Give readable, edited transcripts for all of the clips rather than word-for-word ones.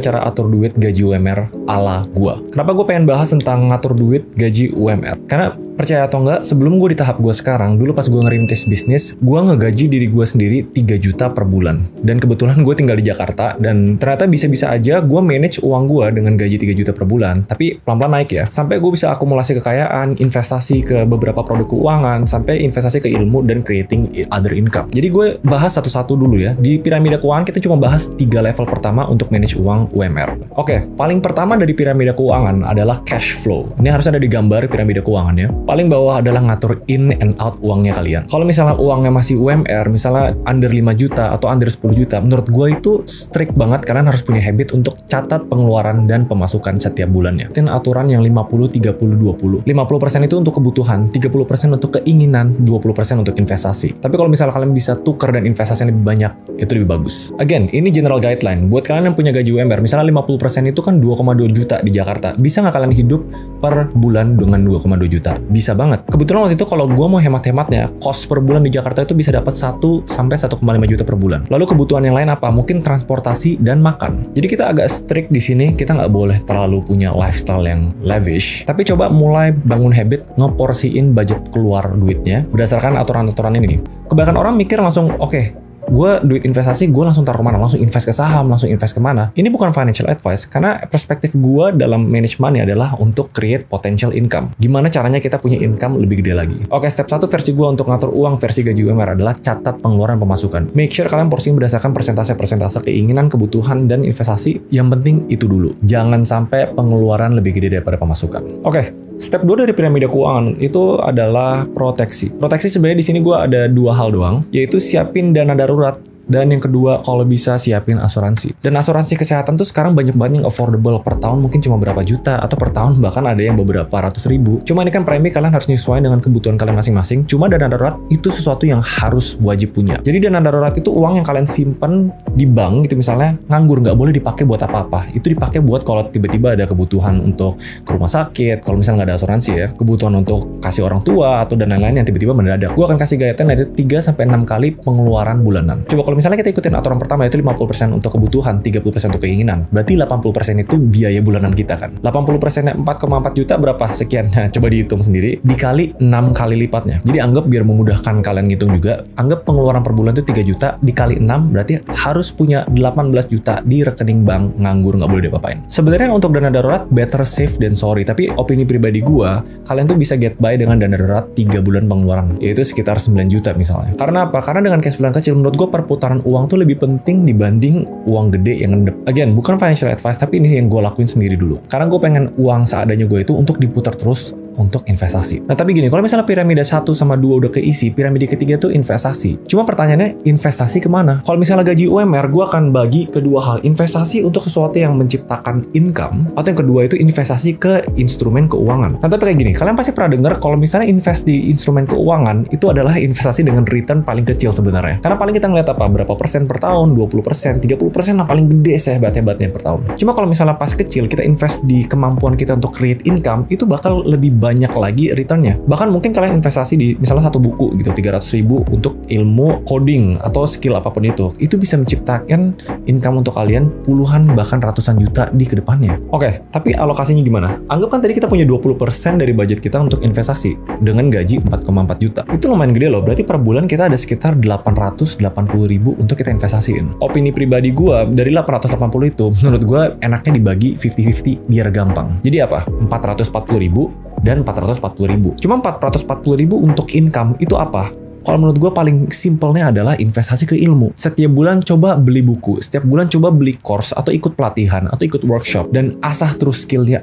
Cara atur duit gaji UMR ala gua. Kenapa gue pengen bahas tentang ngatur duit gaji UMR? Karena percaya atau enggak, sebelum gue di tahap gue sekarang, dulu pas gue ngerintis bisnis, gue ngegaji diri gue sendiri 3 juta per bulan. Dan kebetulan gue tinggal di Jakarta, dan ternyata bisa-bisa aja gue manage uang gue dengan gaji 3 juta per bulan. Tapi pelan-pelan naik ya, sampai gue bisa akumulasi kekayaan, investasi ke beberapa produk keuangan, sampai investasi ke ilmu dan creating other income. Jadi gue bahas satu-satu dulu ya. Di piramida keuangan kita cuma bahas 3 level pertama untuk manage uang UMR. Oke, paling pertama dari piramida keuangan adalah cash flow. Ini harusnya ada di gambar piramida keuangan ya. Paling bawah adalah ngatur in and out uangnya kalian. Kalau misalnya uangnya masih UMR, misalnya under 5 juta atau under 10 juta, menurut gue itu strict banget. Kalian harus punya habit untuk catat pengeluaran dan pemasukan setiap bulannya. Itu aturan yang 50-30-20. 50% itu untuk kebutuhan, 30% untuk keinginan, 20% untuk investasi. Tapi kalau misalnya kalian bisa tukar dan investasi yang lebih banyak, itu lebih bagus. Again, ini general guideline. Buat kalian yang punya gaji UMR, misalnya 50% itu kan 2,2 juta di Jakarta. Bisa nggak kalian hidup per bulan dengan 2,2 juta? Bisa banget. Kebetulan waktu itu kalau gue mau hemat-hematnya, cost per bulan di Jakarta itu bisa dapat 1 sampai 1,5 juta per bulan. Lalu kebutuhan yang lain apa? Mungkin transportasi dan makan. Jadi kita agak strict di sini, kita nggak boleh terlalu punya lifestyle yang lavish. Tapi coba mulai bangun habit ngeporsiin budget keluar duitnya berdasarkan aturan-aturan ini nih. Kebanyakan orang mikir langsung, oke, gue duit investasi, gue langsung taruh mana? Langsung invest ke saham, langsung invest ke mana? Ini bukan financial advice, karena perspektif gue dalam manage money adalah untuk create potential income. Gimana caranya kita punya income lebih gede lagi? Oke, step 1 versi gue untuk ngatur uang versi gaji UMR adalah catat pengeluaran pemasukan. Make sure kalian porsiin berdasarkan persentase-persentase keinginan, kebutuhan, dan investasi. Yang penting itu dulu. Jangan sampai pengeluaran lebih gede daripada pemasukan. Oke. Step 2 dari piramida keuangan itu adalah proteksi. Proteksi sebenarnya di sini gue ada 2 hal doang, yaitu siapin dana darurat. Dan yang kedua, kalau bisa siapin asuransi. Dan asuransi kesehatan tuh sekarang banyak banget yang affordable. Per tahun mungkin cuma berapa juta, atau per tahun bahkan ada yang beberapa ratus ribu. Cuma ini kan premi, kalian harus nyesuaiin dengan kebutuhan kalian masing-masing. Cuma dana darurat itu sesuatu yang harus wajib punya. Jadi dana darurat itu uang yang kalian simpen di bank gitu misalnya, nganggur, nggak boleh dipakai buat apa-apa. Itu dipakai buat kalau tiba-tiba ada kebutuhan untuk ke rumah sakit, kalau misalnya nggak ada asuransi ya, kebutuhan untuk kasih orang tua, atau dan lain-lain yang tiba-tiba mendadak. Gue akan kasih guideline dari 3-6 kali pengeluaran bulanan. Coba kalau misalnya kita ikutin aturan pertama, itu 50% untuk kebutuhan, 30% untuk keinginan. Berarti 80% itu biaya bulanan kita kan. 80%-nya 4,4 juta berapa? Sekian. Nah, coba dihitung sendiri. Dikali 6 kali lipatnya. Jadi anggap biar memudahkan kalian ngitung juga, anggap pengeluaran per bulan itu 3 juta, dikali 6, berarti harus punya 18 juta di rekening bank, nganggur, nggak boleh diapa-apain. Sebenarnya untuk dana darurat, better safe than sorry. Tapi opini pribadi gua, kalian tuh bisa get by dengan dana darurat 3 bulan pengeluaran. Yaitu sekitar 9 juta misalnya. Karena apa? Karena dengan cash bulan kecil, menurut gua perputaran uang tuh lebih penting dibanding uang gede yang ngendep. Again, bukan financial advice, tapi ini yang gue lakuin sendiri dulu. Karena gue pengen uang seadanya gue itu untuk diputar terus untuk investasi. Nah tapi gini, kalau misalnya piramida 1 sama 2 udah keisi, piramida ketiga tuh investasi. Cuma pertanyaannya, investasi kemana? Kalau misalnya gaji UMR, gue akan bagi kedua hal. Investasi untuk sesuatu yang menciptakan income, atau yang kedua itu investasi ke instrumen keuangan. Nah tapi kayak gini, kalian pasti pernah dengar kalau misalnya invest di instrumen keuangan, itu adalah investasi dengan return paling kecil sebenarnya. Karena paling kita ngeliat apa? Berapa persen per tahun, 20%, 30% lah paling gede sehebat-hebatnya per tahun. Cuma kalau misalnya pas kecil, kita invest di kemampuan kita untuk create income, itu bakal lebih banyak lagi returnnya. Bahkan mungkin kalian investasi di misalnya satu buku gitu, 300.000 untuk ilmu coding atau skill apapun itu bisa menciptakan income untuk kalian puluhan bahkan ratusan juta di kedepannya. Oke, tapi alokasinya gimana? Anggap kan tadi kita punya 20% dari budget kita untuk investasi dengan gaji 4,4 juta. Itu lumayan gede loh, berarti per bulan kita ada sekitar 880.000 untuk kita investasiin. Opini pribadi gue, dari 880 itu menurut gue enaknya dibagi 50-50 biar gampang. Jadi apa? 440.000 dan 440.000. Cuma 440.000 untuk income itu apa? Kalau menurut gue paling simpelnya adalah investasi ke ilmu. Setiap bulan coba beli buku, setiap bulan coba beli course atau ikut pelatihan atau ikut workshop dan asah terus skillnya.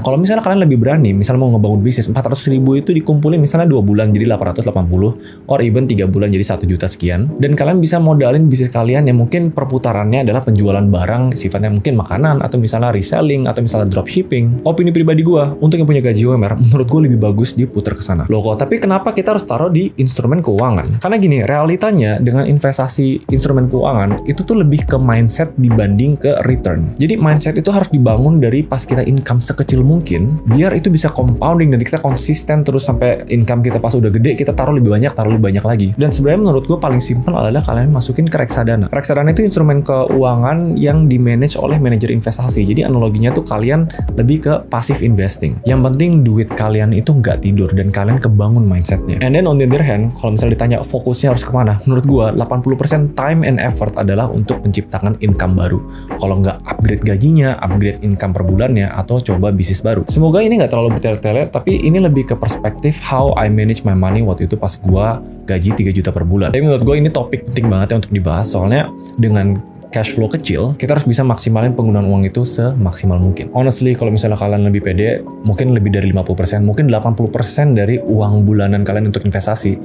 Kalau misalnya kalian lebih berani, misalnya mau ngebangun bisnis, 400.000 itu dikumpulin misalnya 2 bulan jadi 880, or even 3 bulan jadi 1 juta sekian. Dan kalian bisa modalin bisnis kalian yang mungkin perputarannya adalah penjualan barang sifatnya mungkin makanan atau misalnya reselling atau misalnya dropshipping. Opini pribadi gue, untuk yang punya gaji UMR, menurut gue lebih bagus diputar ke sana. Loh kok, tapi kenapa kita harus taruh di instrumen instrumen keuangan. Karena gini, realitanya dengan investasi instrumen keuangan itu tuh lebih ke mindset dibanding ke return. Jadi mindset itu harus dibangun dari pas kita income sekecil mungkin, biar itu bisa compounding dan kita konsisten terus sampai income kita pas udah gede, kita taruh lebih banyak lagi. Dan sebenarnya menurut gue paling simple adalah kalian masukin ke reksadana. Reksadana itu instrumen keuangan yang di-manage oleh manajer investasi. Jadi analoginya tuh kalian lebih ke passive investing. Yang penting duit kalian itu nggak tidur dan kalian kebangun mindsetnya. And then on the other hand, kalau misalnya ditanya fokusnya harus kemana? Menurut gue 80% time and effort adalah untuk menciptakan income baru. Kalau nggak upgrade gajinya, upgrade income per bulannya, atau coba bisnis baru. Semoga ini nggak terlalu bertele-tele, tapi ini lebih ke perspektif how I manage my money waktu itu pas gue gaji 3 juta per bulan. Tapi menurut gue ini topik penting banget ya untuk dibahas, soalnya dengan cash flow kecil, kita harus bisa maksimalin penggunaan uang itu semaksimal mungkin. Honestly, kalau misalnya kalian lebih pede, mungkin lebih dari 50%, mungkin 80% dari uang bulanan kalian untuk investasi,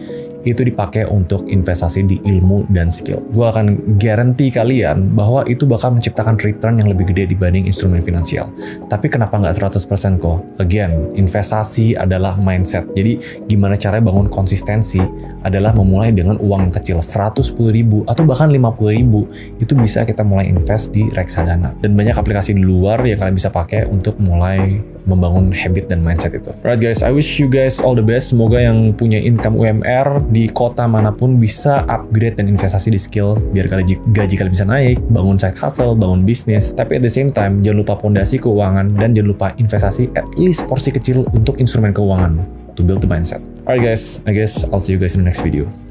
itu dipakai untuk investasi di ilmu dan skill. Gue akan guarantee kalian bahwa itu bakal menciptakan return yang lebih gede dibanding instrumen finansial. Tapi kenapa nggak 100% kok? Again, investasi adalah mindset. Jadi gimana caranya bangun konsistensi adalah memulai dengan uang kecil 110.000 atau bahkan 50.000. Itu bisa kita mulai invest di reksadana. Dan banyak aplikasi di luar yang kalian bisa pakai untuk mulai membangun habit dan mindset itu. Alright guys, I wish you guys all the best. Semoga yang punya income UMR di kota manapun bisa upgrade dan investasi di skill biar gaji kalian bisa naik, bangun side hustle, bangun bisnis. Tapi at the same time, jangan lupa pondasi keuangan dan jangan lupa investasi at least porsi kecil untuk instrumen keuangan to build the mindset. Alright guys, I guess I'll see you guys in the next video.